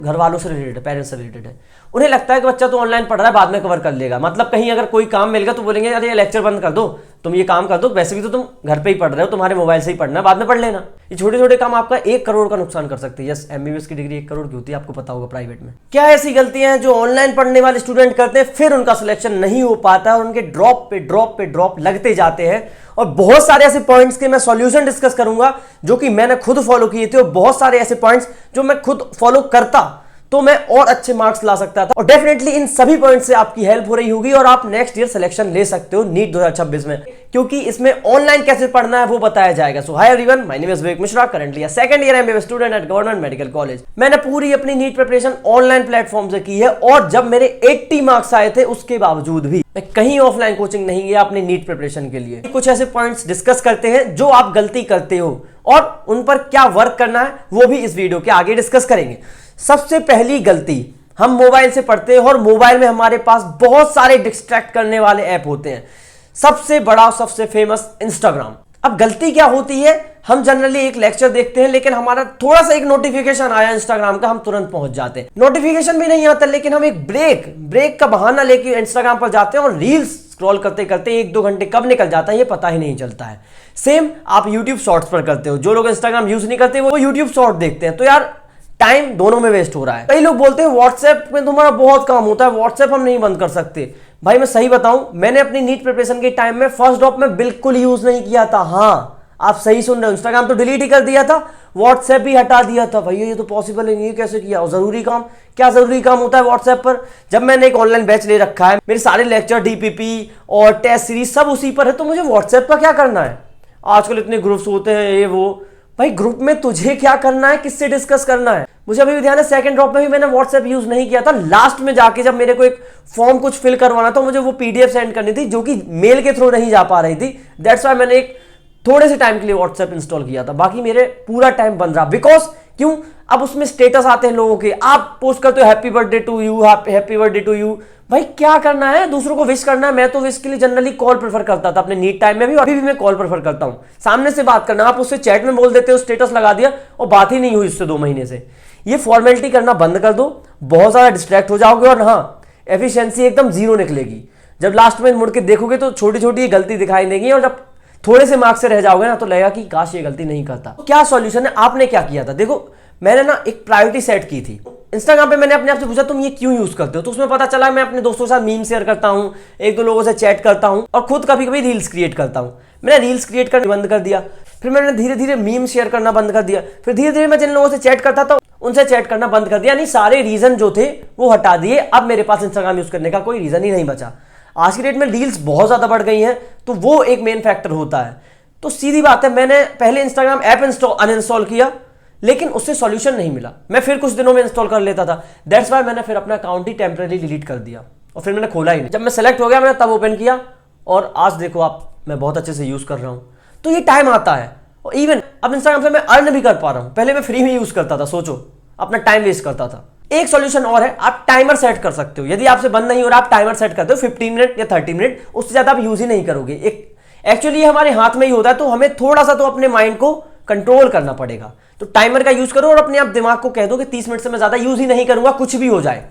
घर वालों से रिलेटेड है, पेरेंट्स से रिलेटेड है। उन्हें लगता है कि बच्चा तो ऑनलाइन पढ़ रहा है, बाद में कवर कर लेगा। मतलब कहीं अगर कोई काम मिल गया तो बोलेंगे अरे ये लेक्चर बंद कर दो, तुम ये काम कर दो, वैसे भी तो तुम घर पे ही पढ़ रहे हो, तुम्हारे मोबाइल से ही पढ़ना है, बाद में पढ़ लेना। ये छोटे छोटे काम आपका 1 करोड़ का नुकसान कर सकते हैं। यस, एमबीबीएस की डिग्री 1 करोड़ की होती है, आपको पता होगा प्राइवेट में। क्या ऐसी गलतियां हैं जो ऑनलाइन पढ़ने वाले स्टूडेंट करते हैं, फिर उनका सिलेक्शन नहीं हो पाता और उनके ड्रॉप पे ड्रॉप लगते जाते हैं। और बहुत सारे ऐसे पॉइंट्स के मैं सॉल्यूशन डिस्कस करूंगा जो कि मैंने खुद फॉलो किए थे, और बहुत सारे ऐसे पॉइंट्स जो मैं खुद फॉलो करता तो मैं और अच्छे मार्क्स ला सकता था। और डेफिनेटली इन सभी पॉइंट्स से आपकी हेल्प हो रही होगी और आप नेक्स्ट ईयर सिलेक्शन ले सकते हो नीट 2026 में, क्योंकि इसमें ऑनलाइन कैसे पढ़ना है वो बताया जाएगा। So hi everyone, my name is Vivek Mishra, currently second year MBBS student at government medical college. मैंने पूरी अपनी नीट प्रिपरेशन ऑनलाइन प्लेटफॉर्म से की है, और जब मेरे 80 मार्क्स आए थे उसके बावजूद भी मैं कहीं ऑफलाइन कोचिंग नहीं गया अपनी नीट प्रिपरेशन के लिए। कुछ ऐसे पॉइंट्स डिस्कस करते हैं जो आप गलती करते हो और उन पर क्या वर्क करना है वो भी इस वीडियो के आगे डिस्कस करेंगे। सबसे पहली गलती, हम मोबाइल से पढ़ते हैं और मोबाइल में हमारे पास बहुत सारे डिस्ट्रैक्ट करने वाले ऐप होते हैं। सबसे बड़ा, सबसे फेमस इंस्टाग्राम। अब गलती क्या होती है, हम जनरली एक लेक्चर देखते हैं लेकिन हमारा थोड़ा सा एक नोटिफिकेशन आया इंस्टाग्राम का, हम तुरंत पहुंच जाते हैं। नोटिफिकेशन भी नहीं आता लेकिन हम एक ब्रेक का बहाना लेके इंस्टाग्राम पर जाते हैं और रील्स स्क्रॉल करते करते 1-2 घंटे कब निकल जाता है ये पता ही नहीं चलता है। सेम आप यूट्यूब शॉर्ट्स पर करते हो। जो लोग इंस्टाग्राम यूज नहीं करते वो यूट्यूब शॉर्ट देखते हैं, तो यार टाइम दोनों में वेस्ट हो रहा है। कई लोग बोलते हैं व्हाट्सएप में तुम्हारा बहुत काम होता है, व्हाट्सएप हम नहीं बंद कर सकते। भाई मैं सही बताऊं, मैंने अपनी नीट प्रिपरेशन के टाइम में फर्स्ट ड्रॉप में बिल्कुल यूज नहीं किया था। हाँ, आप सही सुन रहे हो, इंस्टाग्राम तो डिलीट ही कर दिया था, व्हाट्सएप भी हटा दिया था। भैया ये तो पॉसिबल है नहीं, ये कैसे किया? और जरूरी काम, क्या जरूरी काम होता है व्हाट्सएप पर? जब मैंने एक ऑनलाइन बैच ले रखा है, मेरे सारे लेक्चर, डीपीपी और टेस्ट सीरीज सब उसी पर है, तो मुझे व्हाट्सएप पर क्या करना है? आजकल इतने ग्रुप्स होते हैं ये वो। भाई ग्रुप में तुझे क्या करना है, किससे डिस्कस करना है? मुझे अभी भी ध्यान है, सेकंड ड्रॉप में भी मैंने व्हाट्सएप यूज नहीं किया था। लास्ट में जाके जब मेरे को एक फॉर्म कुछ फिल करवाना था, मुझे वो पीडीएफ सेंड करनी थी जो कि मेल के थ्रू नहीं जा पा रही थी। दैट्स व्हाई मैंने एक थोड़े से टाइम के लिए व्हाट्सएप इंस्टॉल किया था, बाकी मेरे पूरा टाइम बंद रहा। बिकॉज क्यों? अब उसमें स्टेटस आते हैं लोगों के, आप पोस्ट करते हो happy birthday to you, happy birthday to you. भाई क्या करना है, दूसरों को विश करना है। मैं तो विश के लिए जनरली कॉल प्रेफर करता था अपने नीट टाइम में भी, अभी भी मैं कॉल प्रेफर करता हूं, सामने से बात करना। आप उससे चैट में बोल देते हो, स्टेटस लगा दिया और बात ही नहीं हुई उससे 2 महीने से। ये फॉर्मेलिटी करना बंद कर दो, बहुत ज्यादा डिस्ट्रैक्ट हो जाओगे और हाँ, एफिशिएंसी एकदम जीरो निकलेगी। जब लास्ट में मुड़ के देखोगे तो छोटी छोटी गलती दिखाई देगी, और जब थोड़े से मार्क्स से रह जाओगे ना तो लगेगा कि काश ये गलती नहीं करता। क्या सॉल्यूशन है? आपने क्या किया था? देखो, मैंने ना एक प्रायोरिटी सेट की थी। इंस्टाग्राम पे मैंने अपने आप से पूछा तुम ये क्यों यूज करते हो, तो उसमें पता चला मैं अपने दोस्तों के साथ मीम शेयर करता हूँ, 1-2 लोगों से चैट करता हूँ और खुद कभी कभी रील्स क्रिएट करता हूँ। मैंने रील्स क्रिएट करना बंद कर दिया, फिर मैंने धीरे धीरे मीम शेयर करना बंद कर दिया, फिर धीरे धीरे मैं जिन लोगों से चैट करता था उनसे चैट करना बंद कर दिया। यानी सारे रीजन जो थे वो हटा दिए। अब मेरे पास इंस्टाग्राम यूज करने का कोई रीजन ही नहीं बचा। आज की डेट में रील्स बहुत ज्यादा बढ़ गई हैं, तो वो एक मेन फैक्टर होता है। तो सीधी बात है, मैंने पहले इंस्टाग्राम ऐप अनइंस्टॉल किया लेकिन उससे सॉल्यूशन नहीं मिला। मैं फिर कुछ दिनों में इंस्टॉल कर लेता था। दैट्स व्हाई मैंने फिर अपना अकाउंट ही टेम्परेरी डिलीट कर दिया और फिर मैंने खोला ही नहीं। जब मैं सेलेक्ट हो गया मैंने तब ओपन किया और आज देखो आप, मैं बहुत अच्छे से यूज कर रहा हूं। तो ये टाइम आता है, और इवन अब इंस्टाग्राम से मैं अर्न भी कर पा रहा हूं। पहले मैं फ्री में यूज करता था, सोचो, अपना टाइम वेस्ट करता था। एक सॉल्यूशन और है, आप टाइमर सेट कर सकते हो। यदि आपसे बंद नहीं हो रहा, आप टाइमर सेट करते हो 15 मिनट या 30 मिनट, उससे ज्यादा आप यूज ही नहीं करोगे। एक्चुअली ये हमारे हाथ में ही होता है, तो हमें थोड़ा सा तो अपने माइंड को कंट्रोल करना पड़ेगा। तो टाइमर का यूज करो और अपने आप दिमाग को कह दो कि 30 मिनट से मैं ज्यादा यूज ही नहीं करूंगा, कुछ भी हो जाए।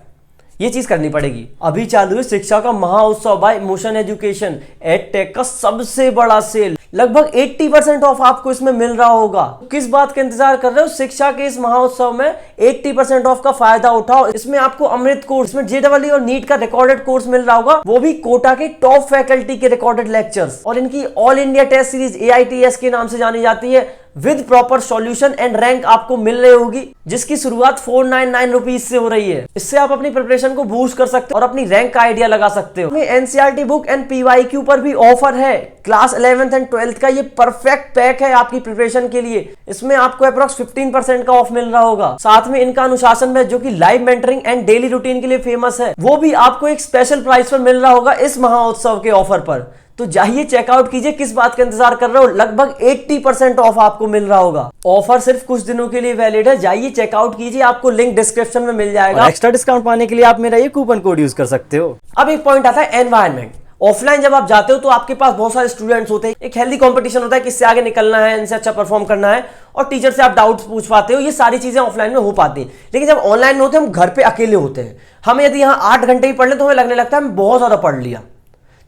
ये चीज करनी पड़ेगी। अभी चालू है शिक्षा का महाउत्सव बाय मोशन एजुकेशन, एडटेक का सबसे बड़ा सेल। लगभग 80% ऑफ आपको इसमें मिल रहा होगा। किस बात का इंतजार कर रहे हो? शिक्षा के इस महाउत्सव में 80% ऑफ का फायदा उठाओ। इसमें आपको अमृत कोर्स, इसमें जेडब्ल्यू और नीट का रिकॉर्डेड कोर्स मिल रहा होगा, वो भी कोटा के टॉप फैकल्टी के रिकॉर्डेड लेक्चर्स, और इनकी all India test series AITS के नाम से जानी जाती है, with proper solution and rank आपको मिल रही होगी, जिसकी शुरुआत 499 रुपीज से हो रही है। इससे आप अपनी प्रिपरेशन को बूस्ट कर सकते हो और अपनी रैंक का आइडिया लगा सकते हो। NCERT बुक एंड PYQ पर भी ऑफर है। क्लास 11th एंड 12th का ये परफेक्ट पैक है आपकी प्रिपरेशन के लिए। इसमें आपको अप्रॉक्स 15% का ऑफ मिल रहा होगा। साथ में इनका अनुशासन में, जो कि live mentoring and daily routine के लिए फेमस है, वो भी आपको एक स्पेशल प्राइस पर मिल रहा होगा इस महाउत्सव के ऑफर पर। तो जाइए चेकआउट कीजिए, किस बात का इंतजार कर रहे हो? लगभग 80% ऑफ आपको मिल रहा होगा। ऑफर सिर्फ कुछ दिनों के लिए वैलिड है, जाइए चेकआउट कीजिए, आपको लिंक डिस्क्रिप्शन में मिल जाएगा। एक्स्ट्रा डिस्काउंट पाने के लिए आप मेरा ये कूपन कोड यूज कर सकते हो। अब एक पॉइंट आता है एनवायरनमेंट। ऑफलाइन जब आप जाते हो तो आपके पास बहुत सारे स्टूडेंट्स होते हैं, एक हेल्दी कंपटीशन होता है, किससे आगे निकलना है, इनसे अच्छा परफॉर्म करना है, और टीचर से आप डाउट्स पूछ पाते हो। ये सारी चीजें ऑफलाइन में हो पाती हैं। लेकिन जब ऑनलाइन में होते हैं, हम घर पे अकेले होते हैं। हम यदि यहाँ 8 घंटे ही पढ़ लें तो हमें लगने लगता है हम बहुत ज्यादा पढ़ लिया।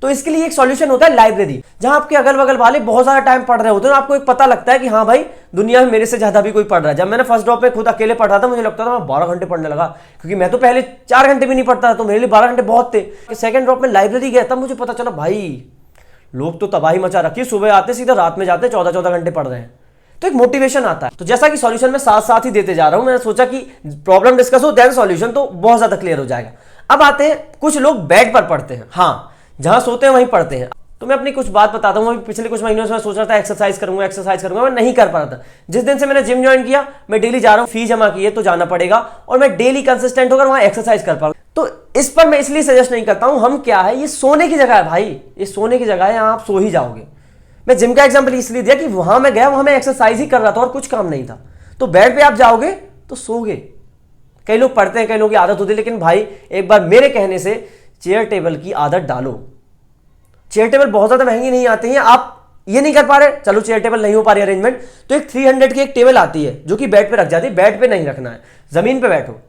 तो इसके लिए एक सॉल्यूशन होता है लाइब्रेरी, जहां आपके अगल बगल वाले बहुत सारा टाइम पढ़ रहे होते हैं, आपको एक पता लगता है कि हाँ भाई दुनिया में मेरे से ज्यादा भी कोई पढ़ रहा है। जब मैंने फर्स्ट ड्रॉप में खुद अकेले पढ़ा था, मुझे लगता था मैं 12 घंटे पढ़ने लगा, क्योंकि मैं तो पहले 4 घंटे भी नहीं पढ़ता था, तो मेरे लिए 12 घंटे बहुत थे। सेकंड ड्रॉप में लाइब्रेरी गया तब मुझे पता चला भाई लोग तो तबाही मचा रखी है, सुबह आते सीधा रात में जाते 14-14 घंटे पढ़ रहे हैं। तो एक मोटिवेशन आता है। तो जैसा कि सॉल्यूशन मैं साथ साथ ही देते जा रहा हूं, मैंने सोचा कि प्रॉब्लम डिस्कस हो देन सॉल्यूशन, तो बहुत ज्यादा क्लियर हो जाएगा। अब आते हैं, कुछ लोग बेड पर पढ़ते हैं, हाँ जहां सोते हैं वहीं पढ़ते हैं। तो मैं अपनी कुछ बात बताता हूं। पिछले कुछ महीनों से मैं सोच रहा था एक्सरसाइज करूंगा, मैं नहीं कर पा रहा था। जिस दिन से मैंने जिम ज्वाइन किया, मैं डेली जा रहा हूं, फी जमा की है तो जाना पड़ेगा, और मैं डेली कंसिस्टेंट होकर वहां एक्सरसाइज कर पा रहा हूं। तो इस पर मैं इसलिए सजेस्ट नहीं करता हूं। हम क्या है, ये सोने की जगह है भाई, ये सोने की जगह है, यहां आप सो ही जाओगे। मैं जिम का एग्जांपल इसलिए दिया कि वहां मैं गया, वहां मैं एक्सरसाइज ही कर रहा था और कुछ काम नहीं था। तो बेड पे आप जाओगे तो सोगे। कई लोग पढ़ते हैं, कई लोगों की आदत होती है, लेकिन भाई एक बार मेरे कहने से चेयर टेबल की आदत डालो। चेयर टेबल बहुत ज्यादा महंगी नहीं आती है, आप ये नहीं कर पा रहे, चलो चेयर टेबल नहीं हो पा रही अरेंजमेंट, तो एक 300 की एक टेबल आती है जो कि बेड पे रख जाती है। बेड पे नहीं रखना है, जमीन पे बैठो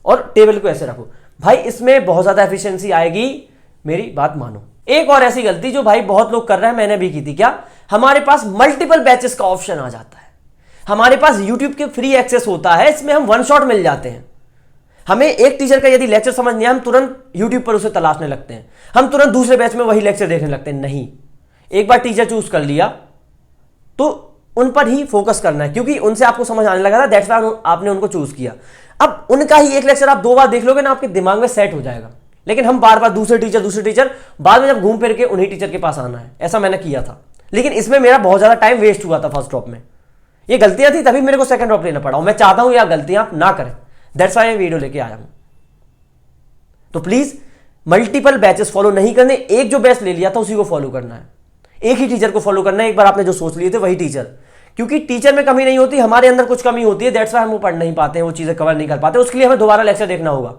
और टेबल को ऐसे रखो भाई, इसमें बहुत ज्यादा एफिशिएंसी आएगी। मेरी बात मानो। एक और ऐसी गलती जो भाई बहुत लोग कर रहे हैं, मैंने भी की थी, क्या हमारे पास मल्टीपल बैचेस का ऑप्शन आ जाता है, हमारे पास यूट्यूब के फ्री एक्सेस होता है, इसमें हम वन शॉट मिल जाते हैं। हमें एक टीचर का यदि लेक्चर समझ नहीं है, हम तुरंत यूट्यूब पर उसे तलाशने लगते हैं, हम तुरंत दूसरे बैच में वही लेक्चर देखने लगते हैं। नहीं, एक बार टीचर चूज कर लिया तो उन पर ही फोकस करना है, क्योंकि उनसे आपको समझ आने लगा था, दैट्स व्हाई आपने उनको चूज किया। अब उनका ही एक लेक्चर आप 2 बार देख लोगे ना, आपके दिमाग में सेट हो जाएगा। लेकिन हम बार बार दूसरे टीचर, बाद में जब घूम फिर के उन्हीं टीचर के पास आना है, ऐसा मैंने किया था। लेकिन इसमें मेरा बहुत ज्यादा टाइम वेस्ट हुआ था फर्स्ट ड्रॉप में। ये गलतियां थी, तभी मेरे को सेकंड ड्रॉप लेना पड़ा। मैं चाहता हूं यह गलतियां आप ना करें, दैट्स व्हाई वीडियो लेके आया हूं। तो प्लीज मल्टीपल बैचेस फॉलो नहीं करने, एक जो बैच ले लिया था उसी को फॉलो करना है, एक ही टीचर को फॉलो करना है। एक बार आपने जो सोच लिए थे वही टीचर, क्योंकि टीचर में कमी नहीं होती, हमारे अंदर कुछ कमी होती है, दैट्स व्हाई हम वो पढ़ नहीं पाते हैं, वो चीजें कवर नहीं कर पाते। उसके लिए हमें दोबारा लेक्चर देखना होगा।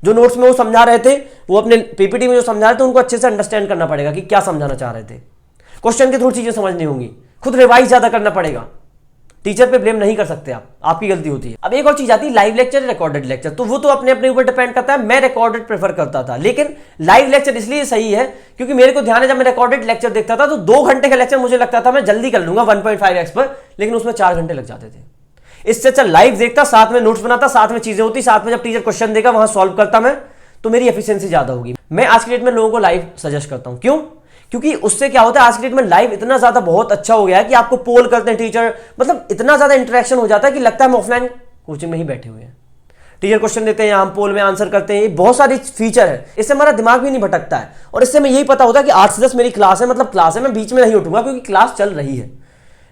जो नोट्स में वो समझा रहे थे, वो अपने पीपीटी में जो समझा रहे थे, उनको अच्छे से अंडरस्टैंड करना पड़ेगा कि क्या समझाना चाह रहे थे। क्वेश्चन के थ्रू चीजें समझनी होंगी, खुद रिवाइज ज्यादा करना पड़ेगा। टीचर पे ब्लेम नहीं कर सकते आप, आपकी गलती होती है। अब एक और चीज आती है लाइव लेक्चर, रिकॉर्डेड लेक्चर, तो वो तो अपने अपने ऊपर डिपेंड करता है। मैं रिकॉर्डेड प्रेफर करता था, लेकिन लाइव लेक्चर इसलिए सही है क्योंकि मेरे को ध्यान है, जब मैं रिकॉर्डेड लेक्चर देखता था तो 2 घंटे का लेक्चर मुझे लगता था मैं जल्दी कर लूंगा 1.5x पर, लेकिन उसमें 4 घंटे लग जाते थे। इससे अच्छा लाइव देखता, साथ में नोट्स बनाता, साथ में चीजें होती, साथ में जब टीचर क्वेश्चन देगा वहां सॉल्व करता मैं, तो मेरी एफिशिएंसी ज्यादा होगी। मैं आज के डेट में लोगों को लाइव सजेस्ट करता हूं। क्यों? क्योंकि उससे क्या होता है, आज के डेट में लाइव इतना ज्यादा बहुत अच्छा हो गया है कि आपको पोल करते हैं टीचर, मतलब इतना ज्यादा इंटरेक्शन हो जाता है कि लगता है हम ऑफलाइन कोचिंग में ही बैठे हुए हैं। टीचर क्वेश्चन देते हैं, हम पोल में आंसर करते हैं, ये बहुत सारी फीचर है, इससे हमारा दिमाग भी नहीं भटकता है। और इससे मैं यही पता होता है कि 8 से 10 मेरी क्लास है, मतलब क्लास है, मैं बीच में नहीं उठूंगा क्योंकि क्लास चल रही है।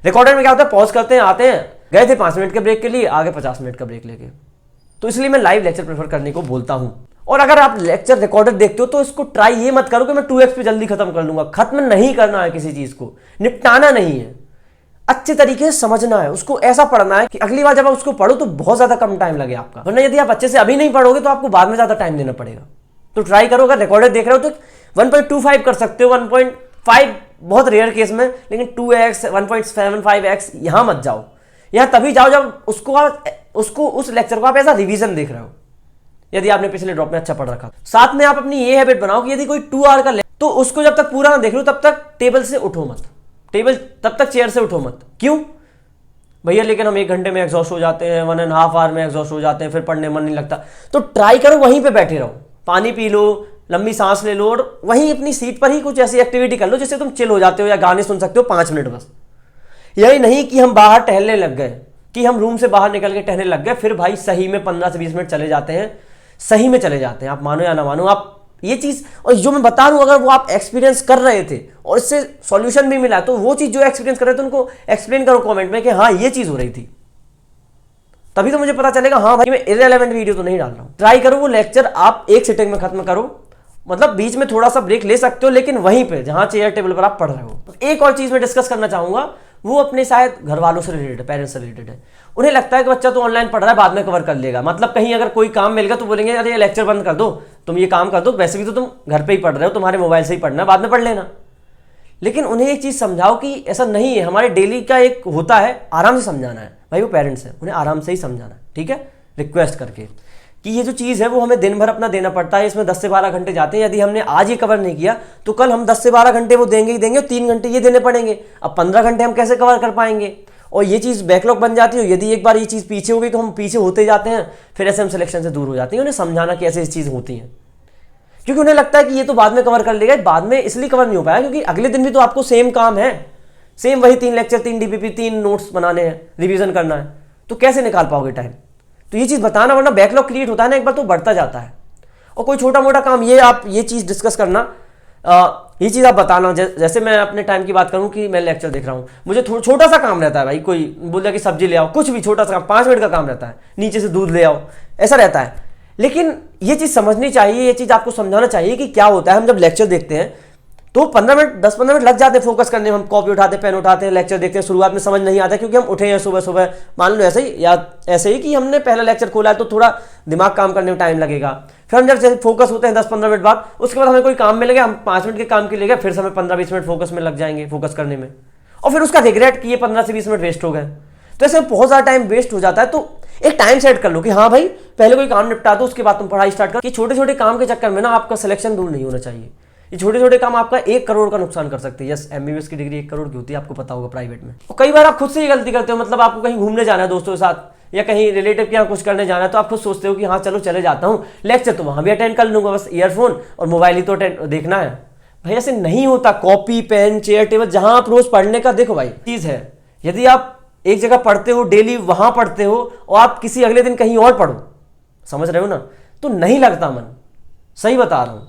रिकॉर्डेड में क्या होता है, पॉज करते हैं, आते हैं, गए थे 5 मिनट के ब्रेक के लिए, आगे 50 मिनट का ब्रेक लेके। तो इसलिए मैं लाइव लेक्चर प्रेफर करने को बोलता हूं। और अगर आप लेक्चर रिकॉर्डेड देखते हो तो इसको ट्राई ये मत करो कि मैं 2x पे जल्दी खत्म कर लूंगा। खत्म नहीं करना है, किसी चीज को निपटाना नहीं है, अच्छे तरीके से समझना है, उसको ऐसा पढ़ना है कि अगली बार जब आप उसको पढ़ो तो बहुत ज्यादा कम टाइम लगे आपका। वरना यदि आप अच्छे से अभी नहीं पढ़ोगे तो आपको बाद में ज्यादा टाइम देना पड़ेगा। तो ट्राई करो, अगर रिकॉर्डेड देख रहे हो तो 1.25 कर सकते हो, 1.5 बहुत रेयर केस में, लेकिन 2x 1.75x यहां मत जाओ। यहां तभी जाओ जब उसको उस लेक्चर को आप ऐसा रिवीजन देख रहे हो, यदि आपने पिछले ड्रॉप में अच्छा पढ़ रखा। साथ में आप अपनी ये हैबिट बनाओ कि यदि कोई 2 आवर का तो उसको जब तक पूरा ना देख लो तब तक टेबल से उठो मत, तब तक चेयर से उठो मत। क्यों भैया? लेकिन हम 1 घंटे में एग्जॉस्ट हो जाते हैं, 1.5 आवर में एग्जॉस्ट हो जाते हैं, फिर पढ़ने मन नहीं लगता। तो ट्राई करो वहीं पे बैठे रहो, पानी पी लो, लंबी सांस ले लो, और वहीं अपनी सीट पर ही कुछ ऐसी एक्टिविटी कर लो जिससे तुम चिल हो जाते हो, या गाने सुन सकते हो 5 मिनट बस। यही नहीं कि हम बाहर टहलने लग गए, कि हम रूम से बाहर निकल के टहलने लग गए, फिर भाई सही में 15 से 20 मिनट चले जाते हैं, सही में चले जाते हैं, आप मानो या ना मानो। आप ये चीज, और जो मैं बता रहा हूं, अगर वो आप एक्सपीरियंस कर रहे थे और इससे सॉल्यूशन भी मिला, तो वो चीज जो एक्सपीरियंस कर रहे थे उनको एक्सप्लेन करो कमेंट में कि हाँ ये चीज हो रही थी, तभी तो मुझे पता चलेगा हाँ भाई मैं इररिलेवेंट वीडियो तो नहीं डाल रहा हूं। ट्राई करो वो लेक्चर आप एक सिटिंग में खत्म करो, मतलब बीच में थोड़ा सा ब्रेक ले सकते हो, लेकिन वहीं पे जहां चेयर टेबल पर आप पढ़ रहे हो। एक और चीज मैं डिस्कस करना चाहूंगा, वो अपने शायद घर वालों से रिलेटेड है, पेरेंट्स से रिलेटेड है। उन्हें लगता है कि बच्चा तो ऑनलाइन पढ़ रहा है, बाद में कवर कर लेगा। मतलब कहीं अगर कोई काम मिल गया तो बोलेंगे अरे ये लेक्चर बंद कर दो, तुम ये काम कर दो, वैसे भी तो तुम घर पे ही पढ़ रहे हो, तुम्हारे मोबाइल से ही पढ़ना है, बाद में पढ़ लेना। लेकिन उन्हें एक चीज़ समझाओ कि ऐसा नहीं है। हमारे डेली का एक होता है, आराम से समझाना है। भाई वो पेरेंट्स हैं, उन्हें आराम से ही समझाना है, ठीक है, रिक्वेस्ट करके कि ये जो चीज़ है वो हमें दिन भर अपना देना पड़ता है, इसमें 10 से 12 घंटे जाते हैं। यदि हमने आज ये कवर नहीं किया तो कल हम 10 से 12 घंटे वो देंगे ही देंगे, और 3 घंटे ये देने पड़ेंगे। अब 15 घंटे हम कैसे कवर कर पाएंगे? और ये चीज़ बैकलॉग बन जाती है। यदि एक बार ये चीज़ पीछे हो गई तो हम पीछे होते जाते हैं, फिर ऐसे हम सिलेक्शन से दूर हो जाते हैं। उन्हें समझाना कि ऐसे इस चीज़ होती हैं, क्योंकि उन्हें लगता है कि ये तो बाद में कवर कर लेगा। बाद में इसलिए कवर नहीं हो पाया क्योंकि अगले दिन भी तो आपको सेम काम है, सेम वही 3 लेक्चर, 3 डीपीपी, 3 नोट्स बनाने हैं, रिवीजन करना है, तो कैसे निकाल पाओगे टाइम? तो ये चीज़ बताना, वरना बैकलॉग क्रिएट होता है ना एक बार तो बढ़ता जाता है। और कोई छोटा मोटा काम ये आप ये चीज़ डिस्कस करना, ये चीज़ आप बताना। जैसे मैं अपने टाइम की बात करूं कि मैं लेक्चर देख रहा हूं, मुझे छोटा सा काम रहता है भाई, कोई बोल दिया कि सब्जी ले आओ, कुछ भी छोटा सा काम, 5 मिनट का काम रहता है, नीचे से दूध ले आओ, ऐसा रहता है। लेकिन ये चीज़ समझनी चाहिए, ये चीज़ आपको समझाना चाहिए कि क्या होता है। हम जब लेक्चर देखते हैं तो 15 मिनट 10-15 मिनट लग जाते हैं फोकस करने में। हम कॉपी उठाते हैं, पेन उठाते हैं, लेक्चर देखते हैं। शुरुआत में समझ नहीं आता क्योंकि हम उठे हैं सुबह सुबह, मान लो ऐसे ही, या ऐसे ही कि हमने पहला लेक्चर खोला है तो थोड़ा दिमाग काम करने में टाइम लगेगा। फिर हम जब जैसे फोकस होते हैं 10-15 मिनट बाद, उसके बाद हमें कोई काम मिलेगा, हम 5 मिनट के काम के लिए फिर से हमें 15-20 मिनट फोकस में लग जाएंगे, फोकस करने में, और फिर उसका रिग्रेट कि ये 15 से 20 मिनट वेस्ट हो गए। तो ऐसे बहुत सारा टाइम वेस्ट हो जाता है। तो एक टाइम सेट कर लो कि हाँ भाई पहले कोई काम निपटा दो, उसके बाद तुम पढ़ाई स्टार्ट कर। कि छोटे छोटे काम के चक्कर में ना आपका सिलेक्शन दूर नहीं होना चाहिए। ये छोटे छोटे काम आपका 1 करोड़ का नुकसान कर सकते हैं। यस, एमबीबीएस की डिग्री 1 करोड़ की होती है, आपको पता होगा प्राइवेट में। और कई बार आप खुद से ही गलती करते हो, मतलब आपको कहीं घूमने जाना है दोस्तों के साथ, या कहीं रिलेटिव के यहाँ कुछ करने जाना है, तो आप खुद सोचते हो कि हाँ चलो चले जाता हूँ, लेक्चर तो वहाँ भी अटेंड कर लूंगा, बस ईयरफोन और मोबाइल ही तो देखना है। भाई ऐसे नहीं होता। कॉपी, पेन, चेयर, टेबल, जहाँ आप रोज पढ़ने का, देखो भाई चीज़ है, यदि आप एक जगह पढ़ते हो, डेली वहाँ पढ़ते हो, और आप किसी अगले दिन कहीं और पढ़ो, समझ रहे हो ना, तो नहीं लगता मन। सही बता रहा हूँ।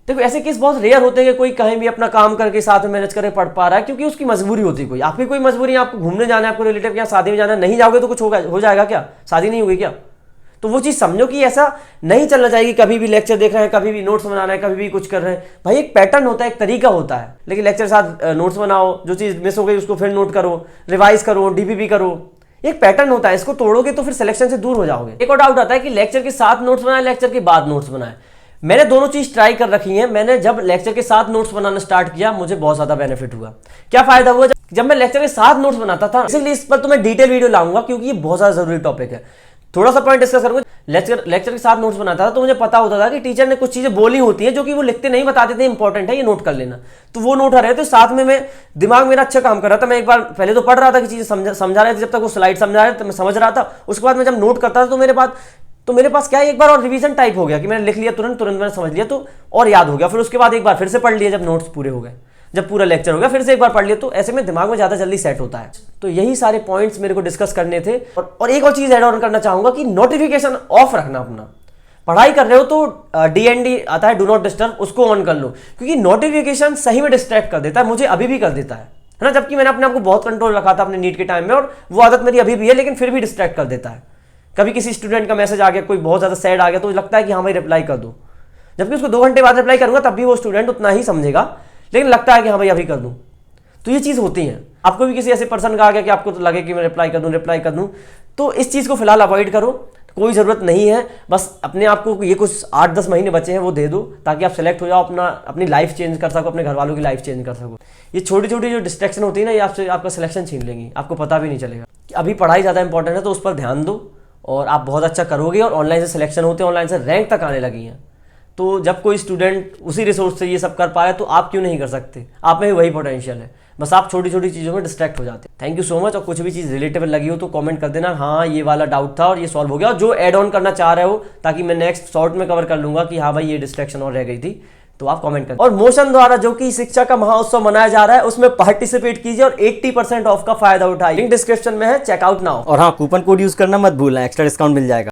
देखो ऐसे केस बहुत रेयर होते हैं कि कोई कहीं भी अपना काम करके साथ में मैनेज करके पढ़ पा रहा है, क्योंकि उसकी मजबूरी होती है। कोई आपकी कोई मजबूरी है, आपको घूमने जाना है, आपको रिलेटिव के यहाँ शादी में जाना है, नहीं जाओगे तो कुछ होगा, हो जाएगा क्या? शादी नहीं होगी क्या? तो वो चीज़ समझो कि ऐसा नहीं चलना चाहिए। कभी भी लेक्चर देख रहे हैं, कभी भी नोट्स बना रहे हैं, कभी भी कुछ कर रहे हैं। भाई एक पैटर्न होता है, एक तरीका होता है। लेकिन लेक्चर के साथ नोट्स बनाओ, जो चीज़ मिस हो गई उसको फिर नोट करो, रिवाइज करो, डीपीपी करो, एक पैटर्न होता है। इसको तोड़ोगे तो फिर सिलेक्शन से दूर हो जाओगे। एक और डाउट आता है कि लेक्चर के साथ नोट्स बनाए, लेक्चर के बाद नोट्स बनाए। मैंने दोनों चीज ट्राई कर रखी है। मैंने जब लेक्चर के साथ नोट्स बनाना स्टार्ट किया, मुझे बहुत ज्यादा बेनिफिट हुआ। क्या फायदा हुआ? जब मैं लेक्चर के साथ नोट्स बनाता था, इसलिए इस पर तो मैं डिटेल वीडियो लाऊंगा क्योंकि ये बहुत ज्यादा जरूरी टॉपिक है। थोड़ा सा पॉइंट डिस्कस करूंगा। लेक्चर के साथ नोट्स बनाता था तो मुझे पता होता था कि टीचर ने कुछ चीजें बोली होती हैं जो कि वो लिखते नहीं, बताते थे इंपॉर्टेंट है, ये नोट कर लेना। तो वो नोट आ रहे थे साथ में, मैं दिमाग मेरा अच्छा काम कर रहा था। मैं एक बार पहले तो पढ़ रहा था कि चीजें समझा रहे थे, जब तक वो स्लाइड समझा रहे थे मैं समझ रहा था। उसके बाद मैं जब नोट करता था तो मेरे पास क्या है, एक बार और रिवीजन टाइप हो गया कि मैंने लिख लिया, तुरंत मैंने समझ लिया तो और याद हो गया। फिर उसके बाद एक बार फिर से पढ़ लिया जब नोट्स पूरे हो गए, जब पूरा लेक्चर हो गया फिर से एक बार पढ़ लिया, तो ऐसे में दिमाग में ज़्यादा जल्दी सेट होता है। तो यही सारे पॉइंट्स मेरे को डिस्कस करने थे। और एक और चीज़ ऐड ऑन करना चाहूँगा कि नोटिफिकेशन ऑफ रखना अपना। पढ़ाई कर रहे हो तो DND आता है, डू नॉट डिस्टर्ब, उसको ऑन कर लो, क्योंकि नोटिफिकेशन सही में डिस्ट्रैक्ट कर देता है। मुझे अभी भी कर देता है ना, जबकि मैंने अपने आप को बहुत कंट्रोल रखा था अपने नीट के टाइम में, और वो आदत मेरी अभी भी है, लेकिन फिर भी डिस्ट्रैक्ट कर देता है। कभी किसी स्टूडेंट का मैसेज आ गया, कोई बहुत ज़्यादा सैड आ गया, तो लगता है कि हाँ भाई रिप्लाई कर दो, जबकि उसको 2 घंटे बाद रिप्लाई करूंगा तब भी वो स्टूडेंट उतना ही समझेगा, लेकिन लगता है कि हाँ भाई अभी कर दूं। तो ये चीज़ होती है। आपको भी किसी ऐसे पर्सन का आ गया कि आपको तो लगे कि मैं रिप्लाई कर दूं, तो इस चीज़ को फिलहाल अवॉइड करो, कोई ज़रूरत नहीं है। बस अपने आप को ये कुछ 8-10 महीने बचे हैं वो दे दो, ताकि आप सेलेक्ट हो जाओ, अपनी लाइफ चेंज कर सको, अपने घर वालों की लाइफ चेंज कर सको। ये छोटी छोटी जो डिस्ट्रैक्शन होती है ना, ये आपसे आपका सिलेक्शन छीन लेंगी, आपको पता भी नहीं चलेगा। अभी पढ़ाई ज़्यादा इंपॉर्टेंट है, तो उस पर ध्यान दो और आप बहुत अच्छा करोगे। और ऑनलाइन से सिलेक्शन होते हैं, ऑनलाइन से रैंक तक आने लगी हैं। तो जब कोई स्टूडेंट उसी रिसोर्स से ये सब कर पा रहे तो आप क्यों नहीं कर सकते? आप में भी वही पोटेंशियल है, बस आप छोटी छोटी चीज़ों में डिस्ट्रैक्ट हो जाते हैं। Thank you so much. और कुछ भी चीज़ रिलेटेबल लगी हो तो कमेंट कर देना, हाँ ये वाला डाउट था और ये सॉल्व हो गया, और जो ऐड ऑन करना चाह रहे हो ताकि मैं नेक्स्ट शॉर्ट में कवर कर लूंगा कि हाँ भाई ये डिस्ट्रैक्शन और रह गई थी, तो आप कमेंट करें। और मोशन द्वारा जो कि शिक्षा का महाउत्सव मनाया जा रहा है, उसमें पार्टिसिपेट कीजिए और 80% ऑफ का फायदा उठाइए। लिंक डिस्क्रिप्शन में है, चेकआउट नाउ। और हाँ, कूपन कोड यूज करना मत भूलना, एक्स्ट्रा डिस्काउंट मिल जाएगा।